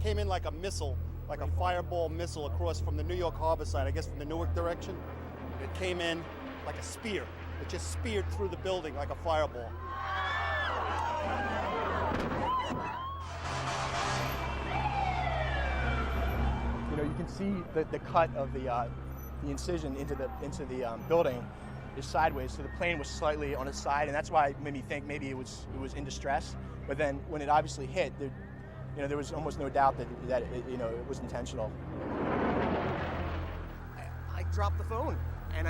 came in like a missile, like a fireball missile across from the New York Harbor side, I guess from the Newark direction. It came in like a spear. It just speared through the building like a fireball. You know, you can see the cut of the incision into the building is sideways, so the plane was slightly on its side, and that's why it made me think maybe it was in distress. But then when it obviously hit, there was almost no doubt that it was intentional. I dropped the phone, and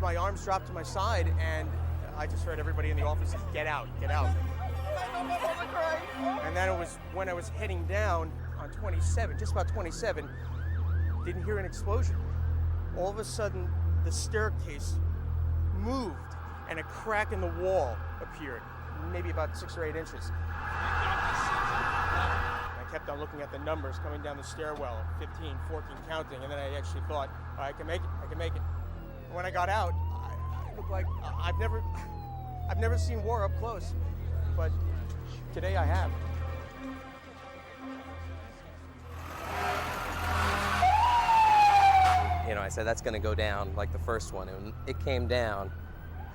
my arms dropped to my side, and I just heard everybody in the office say, "Get out, get out." And then it was when I was heading down on 27, just about 27, didn't hear an explosion. All of a sudden, the staircase moved, and a crack in the wall appeared, maybe about 6 or 8 inches. I kept on looking at the numbers coming down the stairwell, 15, 14, counting, and then I actually thought, oh, I can make it. And when I got out, I looked like I've never seen war up close, but today I have. You know, I said, that's going to go down like the first one. And it came down,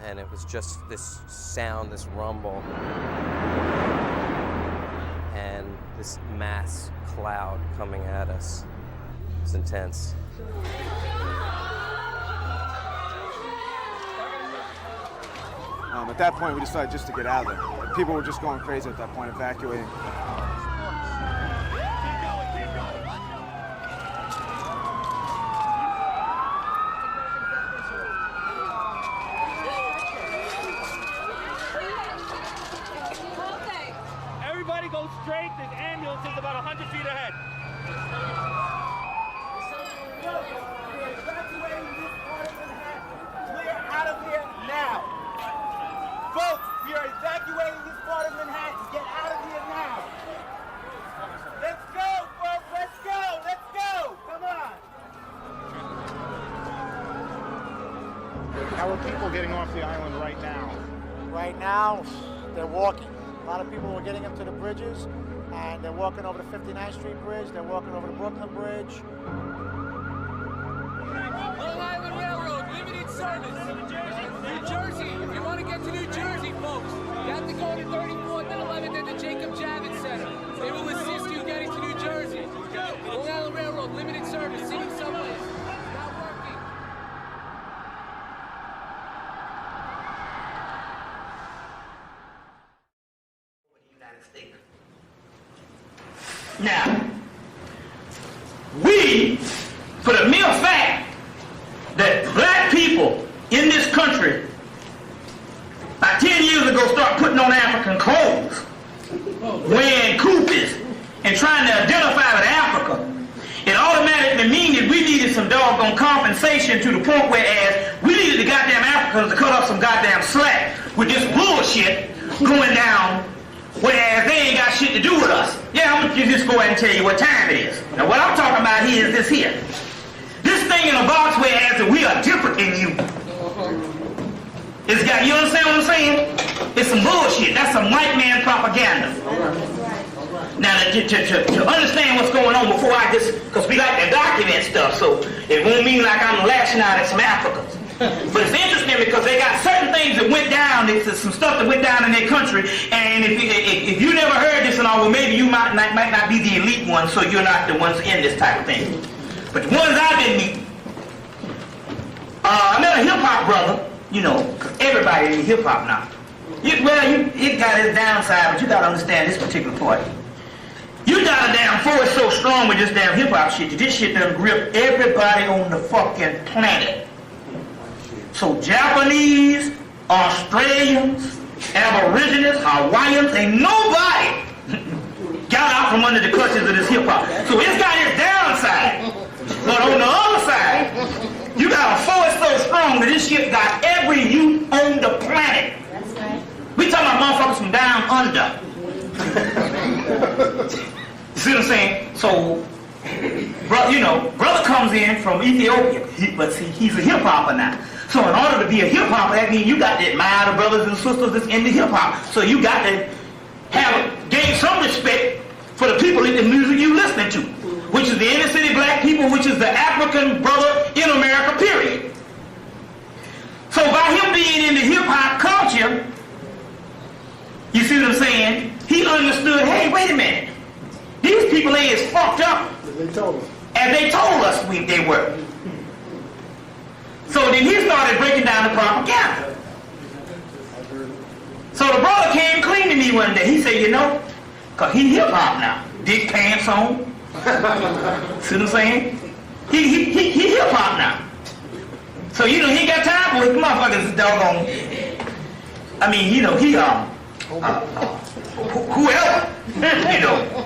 and it was just this sound, this rumble, and this mass cloud coming at us. It was intense. At that point, we decided just to get out of there. People were just going crazy at that point, evacuating. Everybody go straight. This ambulance is about 100 feet ahead. Clear out of here now. Folks, we are evacuating this part of Manhattan. Get out of here now. Let's go, folks. Let's go. Let's go. Come on. How are people getting off the island right now? Right now, they're walking. A lot of people are getting up to the bridges, and they're walking over the 59th Street Bridge. They're walking over the Brooklyn Bridge. Long Island Railroad, limited service. New Jersey, if you want to get to New Jersey, folks, you have to go to 34th and 11th at the Jacob Javits Center. They will assist you getting to New Jersey. Long Island Railroad, limited service, city subways, not working. Now, we, for the mere fact that black people in this country, about 10 years ago, start putting on African clothes, wearing koofies, and trying to identify with Africa, it automatically means that we needed some doggone compensation to the point whereas we needed the goddamn Africans to cut off some goddamn slack with this bullshit going down, whereas they ain't got shit to do with us. Yeah, I'm gonna just go ahead and tell you what time it is. Now what I'm talking about here is this here. This thing in a box whereas we are different than you. It's got, you understand what I'm saying? It's some bullshit. That's some white man propaganda. Now to understand what's going on before I just, because we like to document stuff, so it won't mean like I'm lashing out at some Africans. But it's interesting because they got certain things that went down, there's some stuff that went down in their country, and if you never heard this and all, well maybe you might not be the elite ones, so you're not the ones in this type of thing. But the ones I've been meeting, I met a hip-hop brother, you know, everybody in hip-hop now. It got its downside, but you gotta understand this particular part. You got a damn force so strong with this damn hip-hop shit that this shit done grip everybody on the fucking planet. So Japanese, Australians, Aborigines, Hawaiians, ain't nobody got out from under the clutches of this hip-hop. So it's got its downside. But on the other side, you got a force so strong that this shit got every youth on the planet. That's right. We talking about motherfuckers from down under. You see what I'm saying? So, brother comes in from Ethiopia, but see, he's a hip-hopper now. So in order to be a hip-hopper, that means you got to admire the brothers and sisters that's in the hip-hop. So you got to gain some respect for the people in the music you listening to, which is the inner city black people, which is the African brother in America, period. So by him being in the hip-hop culture, you see what I'm saying? He understood, hey, wait a minute. These people ain't as fucked up as they told us they were. So then he started breaking down the propaganda. So the brother came clean to me one day. He said, you know, because he hip-hop now. Big pants on. See what I'm saying? He hip-hop now. So, you know, he ain't got time for it. Motherfuckers doggone. I mean, you know, whoever, you know.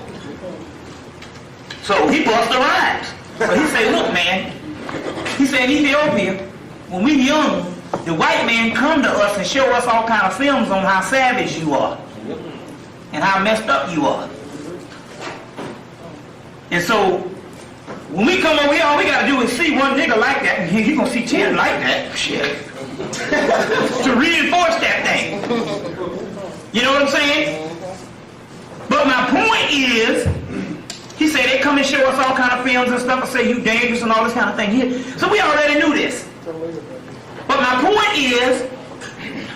So he bust the rhymes. So he said, look, man, he said, in Ethiopia, when we young, the white man come to us and show us all kind of films on how savage you are and how messed up you are. And so when we come over here, all we gotta do is see one nigga like that, and you're gonna see 10 like that. Shit. To reinforce that thing. You know what I'm saying? But my point is, he said they come and show us all kind of films and stuff and say you dangerous and all this kind of thing here. So we already knew this. But my point is,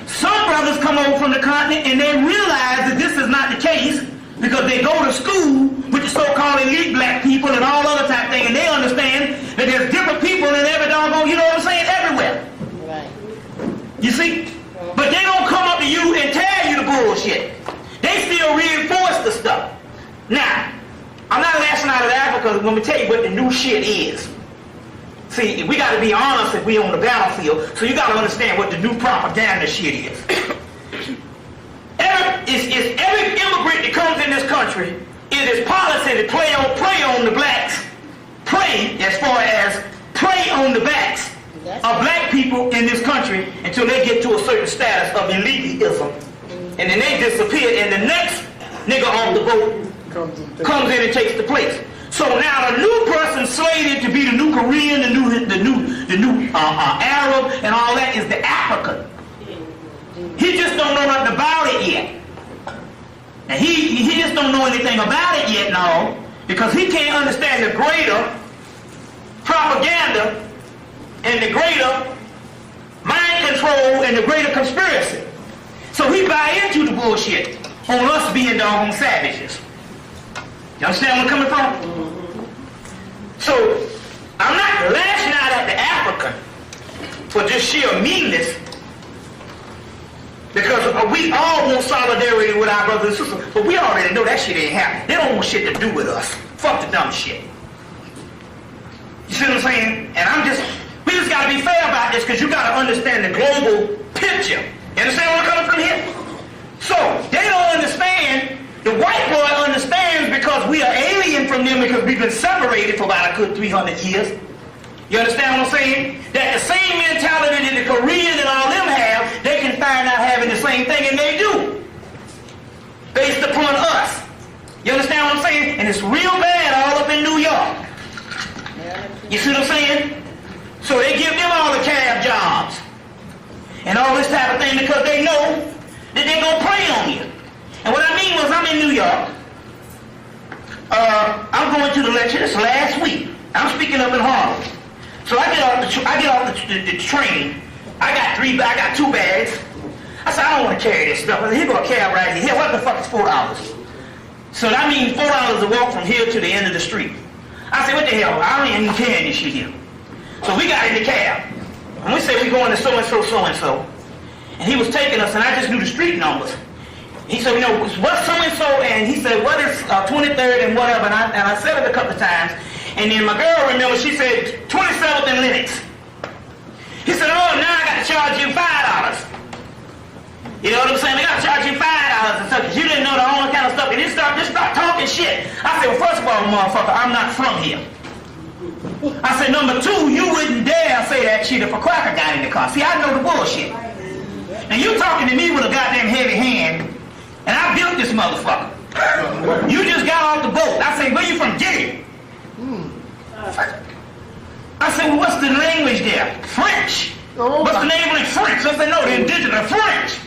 some brothers come over from the continent and they realize that this is not the case because they go to school with the so-called elite black people and all other type thing, and they understand that there's different people in every doggone, you know what I'm saying, everywhere. Right. You see? But they don't come up to you and tell you the bullshit. They still reinforce the stuff. Now, I'm not lashing out at Africa. Let me tell you what the new shit is. See, we got to be honest if we on the battlefield, so you got to understand what the new propaganda shit is. Every immigrant that comes in this country, it is policy to prey on the blacks, as far as prey on the backs of black people in this country until they get to a certain status of elitism. And then they disappear, and the next nigga on the boat comes in and takes the place. So now the new person slated to be the new Korean, the new Arab, and all that is the African. He just don't know nothing about it yet. And he just don't know anything about it yet, no, because he can't understand the greater propaganda and the greater mind control and the greater conspiracy. So he buy into the bullshit on us being doggone savages. You understand where I'm coming from? So I'm not lashing out at the African for just sheer meanness, because we all want solidarity with our brothers and sisters, but we already know that shit ain't happening. They don't want shit to do with us. Fuck the dumb shit. You see what I'm saying? And we just gotta be fair about this, because you gotta understand the global picture. You understand where I'm coming from here? So they don't understand. The white boy understands because we are alien from them, because we've been separated for about a good 300 years. You understand what I'm saying? That the same mentality that the Koreans and all them have, they can find out having the same thing, and they do. Based upon us. You understand what I'm saying? And it's real bad all up in New York. You see what I'm saying? So they give them all the cab jobs and all this type of thing, because they know that they're going to prey on you. And what I mean was, I'm in New York. I'm going to the lecture this last week. I'm speaking up in Harlem. So I get off the train. I got 2 bags. I said, I don't want to carry this stuff. I said, here go a cab right here. What the fuck is $4? So that means $4 to walk from here to the end of the street. I said, what the hell? I don't even carry this shit here. So we got in the cab. And we said, we going to so-and-so, so-and-so. And he was taking us, and I just knew the street numbers. He said, you know, what's so-and-so? And he said, what is 23rd and whatever? And I said it a couple of times. And then my girl, remember, she said, 27th and Lenox. He said, oh, now I got to charge you $5. You know what I'm saying? I got to charge you $5 and stuff, because you didn't know the whole kind of stuff. And just start talking shit. I said, well, first of all, motherfucker, I'm not from here. I said, number 2, you wouldn't dare say that shit if a cracker got in the car. See, I know the bullshit. And you talking to me with a goddamn heavy hand, and I built this motherfucker. You just got off the boat. I said, where you from? Get it. I said, well, what's the language there? French. What's the language? French. I said, no, the indigenous French.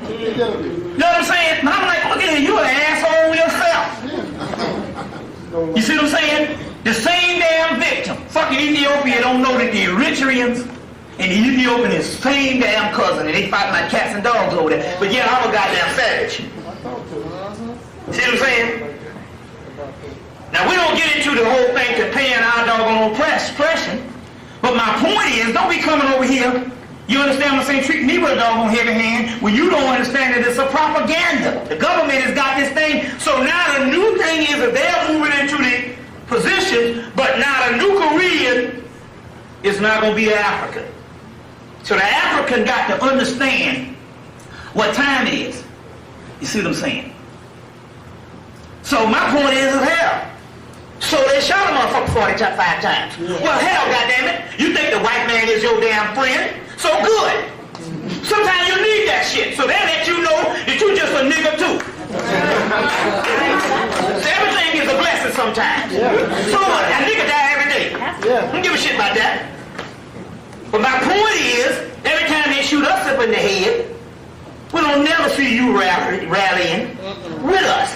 You know what I'm saying? And I'm like, look at here, you an asshole yourself. You see what I'm saying? The same damn victim. Fucking Ethiopia don't know that the Eritreans and the Ethiopian is the same damn cousin, and they fight like cats and dogs over there. But yeah, I'm a goddamn savage. See what I'm saying? Now, we don't get into the whole thing to paying our doggone oppression, but my point is, don't be coming over here. You understand what I'm saying? Treat me with a doggone heavy hand when you don't understand that it's a propaganda. The government has got this thing, so now the new thing is that they're moving into the position, but now the new Korean is not going to be an African. So the African got to understand what time it is. You see what I'm saying? So my point is hell. So they shot a motherfucker 45 times. Yeah. Well, hell, goddammit, you think the white man is your damn friend? So good. Sometimes you need that shit, so they let you know that you just a nigga too. So everything is a blessing sometimes. Yeah. So what? A nigga die every day. I don't give a shit about that. But my point is, every time they shoot us up in the head, we don't never see you rallying with us.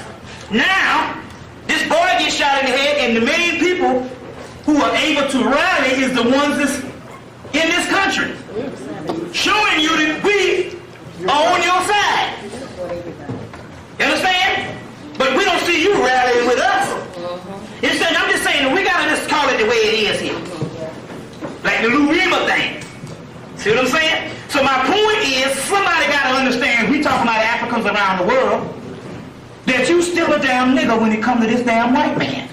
Now, this boy gets shot in the head, and the main people who are able to rally is the ones that's in this country, showing you that we are on your side. You understand? But we don't see you rallying with us. Instead, I'm just saying that we gotta just call it the way it is here. Like the Lou Rima thing. See what I'm saying? So my point is, somebody gotta understand, we talking about Africans around the world, that you still a damn nigga when it comes to this damn white man.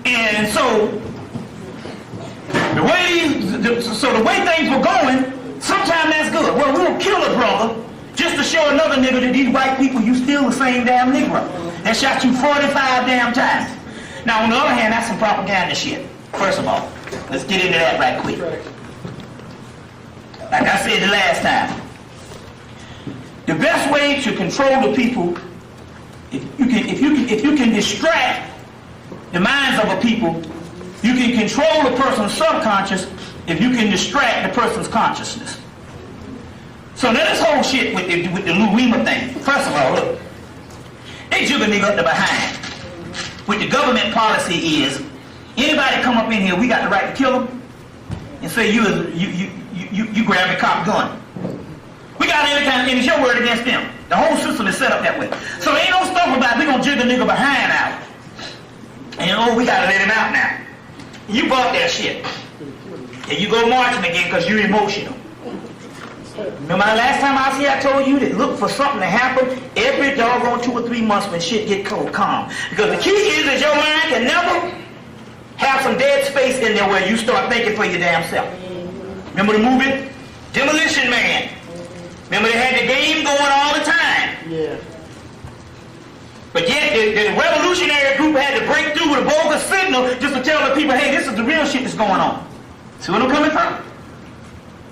And so, the way things were going, sometimes that's good. Well, we'll kill a brother just to show another nigga that these white people, you still the same damn Negro that shot you 45 damn times. Now, on the other hand, that's some propaganda shit. First of all, let's get into that right quick. Like I said the last time, the best way to control the people, if you can distract the minds of a people, you can control the person's subconscious if you can distract the person's consciousness. So now this whole shit with the Lou Rima thing, first of all, look, they jig a nigga up the behind. What the government policy is, anybody come up in here, we got the right to kill them, and say you grab a cop gun. We got any kind of, and it's your word against them. The whole system is set up that way. So there ain't no stuff about we gonna jig a nigga behind out. And oh, we gotta let him out now. You bought that shit. And you go marching again because you're emotional. Remember last time I was here, I told you that look for something to happen every doggone 2 or 3 months when shit get cold, calm. Because the key is that your mind can never have some dead space in there where you start thinking for your damn self. Remember the movie Demolition Man? Remember they had the game going all the time. Yeah. But yet the revolutionary group had to break through with a bogus signal just to tell the people, hey, this is the real shit that's going on. See where I'm coming from?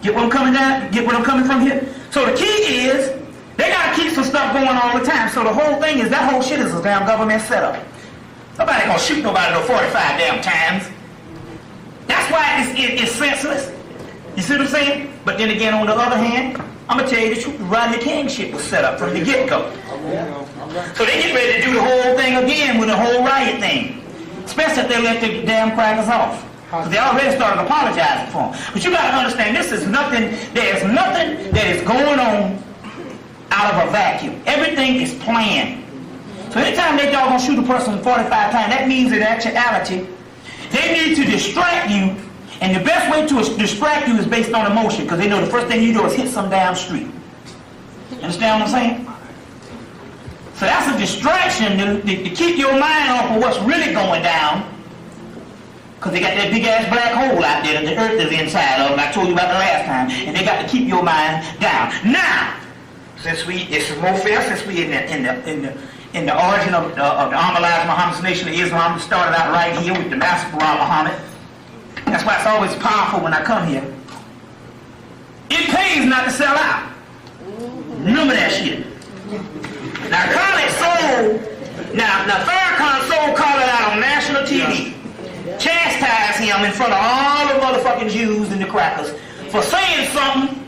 Get where I'm coming down? Get where I'm coming from here? So the key is, they got to keep some stuff going all the time. So the whole thing is, that whole shit is a damn government setup. Nobody gonna shoot nobody no 45 damn times. That's why it's senseless. You see what I'm saying? But then again, on the other hand, I'm gonna tell you the truth, the Rodney King shit was set up from the get-go. So they get ready to do the whole thing again with the whole riot thing. Especially if they let the damn crackers off. Because they already started apologizing for them. But you gotta understand, there's nothing that is going on out of a vacuum. Everything is planned. So anytime they gonna shoot a person 45 times, that means in actuality, they need to distract you, and the best way to distract you is based on emotion, because they know the first thing you do is hit some damn street. You understand what I'm saying? So that's a distraction to keep your mind off of what's really going down, because they got that big ass black hole out there that the earth is inside of, and I told you about the last time, and they got to keep your mind down. Now, since it's more fair, since we in the origin of the Ahmadiyya Muhammad's Nation of Islam, started out right here with the Master Quran Muhammad. That's why it's always powerful when I come here. It pays not to sell out. Remember that shit. Now Khaled sold, now Farrakhan sold Khaled out on national TV. Chastised him in front of all the motherfucking Jews and the crackers for saying something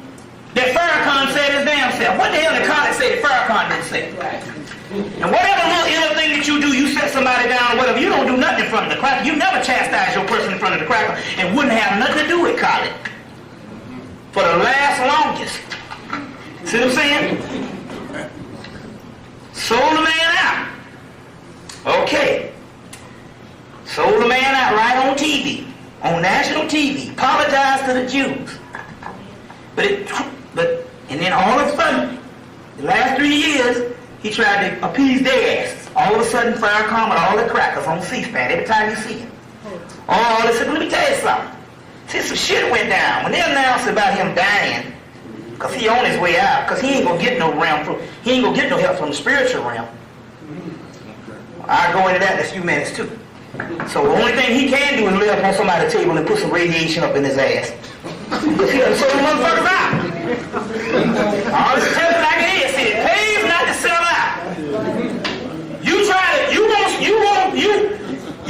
that Farrakhan said his damn self. What the hell did Khaled say that Farrakhan didn't say? And whatever little inner thing that you do, you set somebody down or whatever, you don't do nothing in front of the cracker. You never chastise your person in front of the cracker and wouldn't have nothing to do with Colin. For the last longest. See what I'm saying? Sold the man out. Okay. Sold the man out right on TV. On national TV. Apologized to the Jews. And then all of a sudden, the last 3 years, he tried to appease their asses. All of a sudden, fire come with all the crackers on C-SPAN every time you see him. Oh, they said, let me tell you something. See, some shit went down. When they announced about him dying, because he on his way out, because he ain't gonna get no help from the spiritual realm. I'll go into that in a few minutes too. So the only thing he can do is lay up on somebody's table and put some radiation up in his ass. Because he done sold the motherfuckers out. All this telling I can hear, see, it pays not to sell out.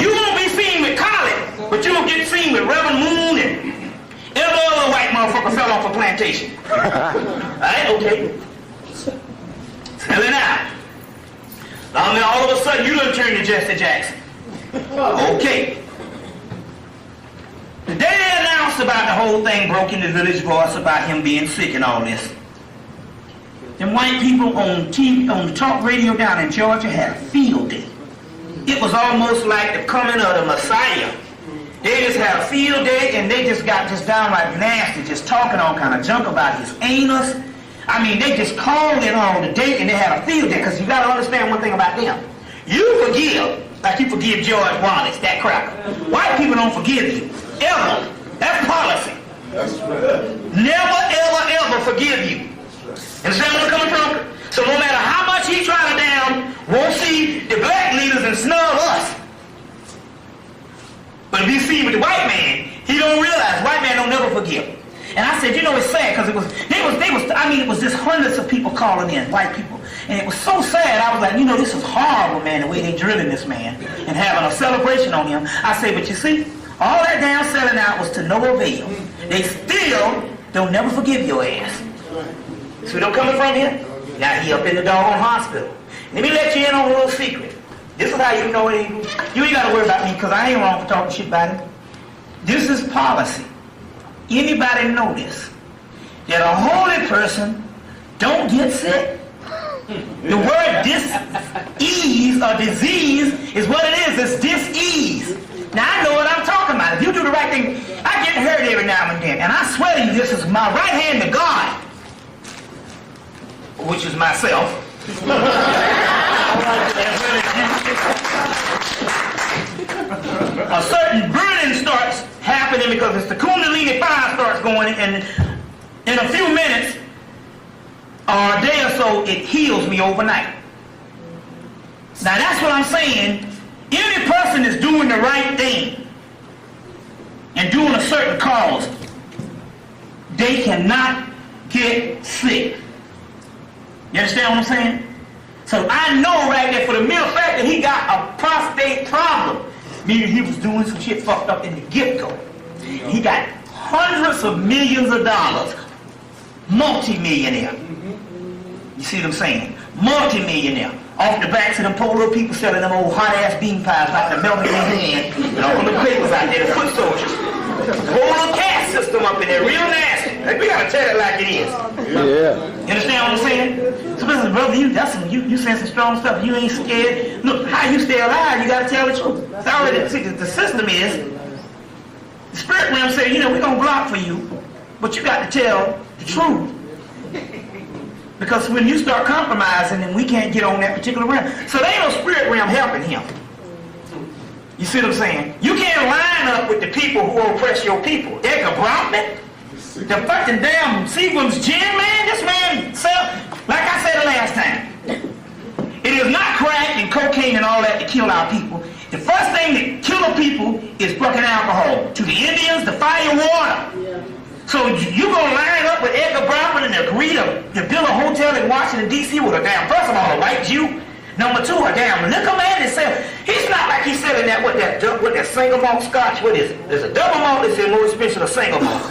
You won't be seen with Colin, but you'll get seen with Reverend Moon and every other white motherfucker fell off a plantation. Alright, okay. Selling out. Now then all of a sudden you done turn to Jesse Jackson. Okay. The day they announced about the whole thing broke in the Village Voice about him being sick and all this, them white people on TV, on the talk radio down in Georgia had a field day. It was almost like the coming of the Messiah. They just had a field day and they just got just downright nasty, just talking all kind of junk about his anus. I mean, they just called it on the date and they had a field day, because you got to understand one thing about them. You forgive like you forgive George Wallace, that cracker. White people don't forgive you. Ever. That's policy. Never, ever, ever forgive you. Understand where I'm coming from? So no matter how much he try to down, won't see the black leaders and snub us. But if you see with the white man, he don't realize white man don't never forgive. And I said, you know, it's sad, because it was just hundreds of people calling in, white people. And it was so sad. I was like, you know, this is horrible, man, the way they drilling this man and having a celebration on him. I said, but you see, all that damn selling out was to no avail. They still don't never forgive your ass. So we don't coming from here? Now he up in the doggone hospital. Let me let you in on a little secret. This is how you know it ain't. You ain't got to worry about me, because I ain't wrong for talking shit about him. This is policy. Anybody know this? That a holy person don't get sick? The word dis-ease or disease is what it is. It's dis-ease. Now I know what I'm talking about. If you do the right thing, I get hurt every now and then. And I swear to you, this is my right hand to God, which is myself. A certain burning starts happening because it's the Kundalini fire starts going, and in a few minutes or a day or so, it heals me overnight. Now that's what I'm saying. Any person is doing the right thing and doing a certain cause, they cannot get sick. You understand what I'm saying? So I know right there for the mere fact that he got a prostate problem, meaning he was doing some shit fucked up in the get-go. He got hundreds of millions of dollars. Multi-millionaire. You see what I'm saying? Multi-millionaire. Off the backs of them poor little people selling them old hot-ass bean pies like the melt in their hand, and all the papers out there, the foot soldiers. Whole little caste system up in there, real nasty. Like, we gotta tell it like it is. Yeah. You understand what I'm saying? So listen, brother, you saying some strong stuff. You ain't scared. Look, how you stay alive, you gotta tell the truth. It's already, the system is, the spirit realm said, you know, we're gonna block for you, but you got to tell the truth. Because when you start compromising, then we can't get on that particular realm. So there ain't no spirit realm helping him. You see what I'm saying? You can't line up with the people who oppress your people. Edgar Brockman, the fucking damn Seagram's gin, man. This man sell, like I said the last time, it is not crack and cocaine and all that to kill our people. The first thing that kill the people is fucking alcohol. To the Indians, the fire and water. So you gonna line up with Edgar Brockman and agree to build a hotel in Washington, D.C. with a damn, first of all, a white Jew. Number two, a damn liquor man that sell. He's not like he's selling that with that single malt scotch. What is it? There's a double malt that's more expensive than single malt.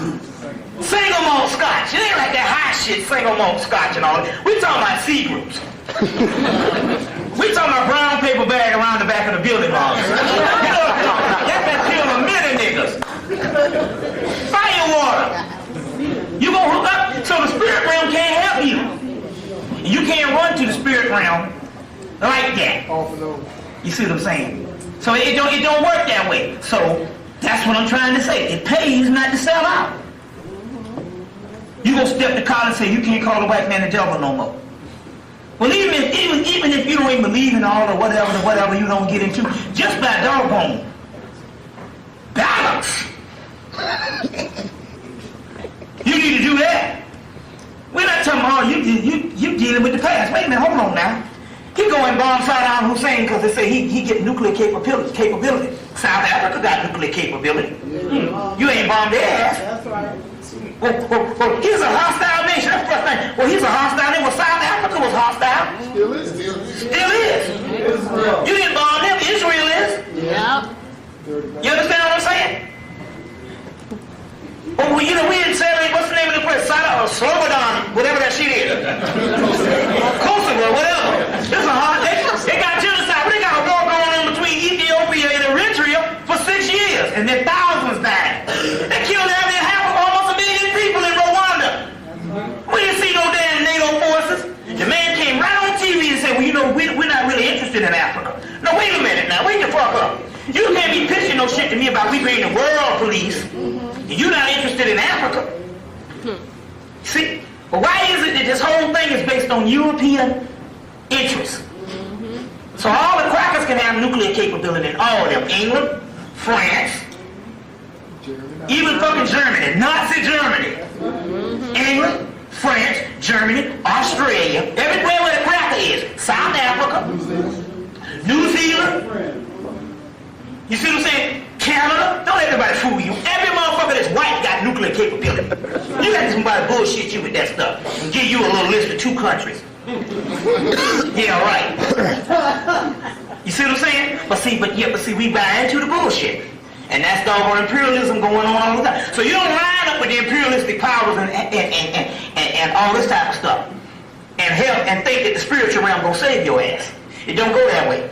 Single malt scotch. It ain't like that high shit single malt scotch and all that. We talking about Seagrams. We talking about brown paper bag around the back of the building, Mom. That can kill a million niggas. Fire water. You gonna hook up so the spirit realm can't help you. You can't run to the spirit realm like that. You see what I'm saying? So it don't work that way. So that's what I'm trying to say. It pays not to sell out. You gonna step to college and say you can't call the white man the devil no more. Well, even if you don't even believe in all the whatever you don't get into, just by doggone balance. You need to do that. We're not talking about you dealing with the past. Wait a minute, hold on now. He go and bomb Saddam Hussein because they say he get nuclear capability. South Africa got nuclear capability. You ain't bombed their ass. That's right. Well, he's a hostile nation. That's the first thing. Well, he's a hostile nation. Well, South Africa was hostile. Still is. Still is. You didn't bomb them. Israel is. Yeah. You understand what I'm saying? Oh, well, you know, we didn't say, what's the name of the place? Slobodan, whatever that shit is. Kosovo, whatever. This is a hard nation. They got genocide. They got a war going on between Ethiopia and Eritrea for 6 years, and then thousands died. They killed almost 1 million people in Rwanda. We didn't see no damn NATO forces. The man came right on TV and said, well, you know, we're not really interested in Africa. No, wait a minute now. Wait the fuck up. You can't be pitching no shit to me about we being the world police. You're not interested in Africa. See? But why is it that this whole thing is based on European interests? So all the crackers can have nuclear capability in all of them. England, France, even fucking Germany, Nazi Germany. England, France, Germany, Australia, everywhere where the cracker is. South Africa, New Zealand. You see what I'm saying? Canada, don't let everybody fool you. Every motherfucker that's white got nuclear capability. You let somebody bullshit you with that stuff and give you a little list of 2 countries. Yeah, right. You see what I'm saying? But see, we buy into the bullshit. And that's doggone imperialism going on all the time. So you don't line up with the imperialistic powers and all this type of stuff and help and think that the spiritual realm gonna save your ass. It don't go that way.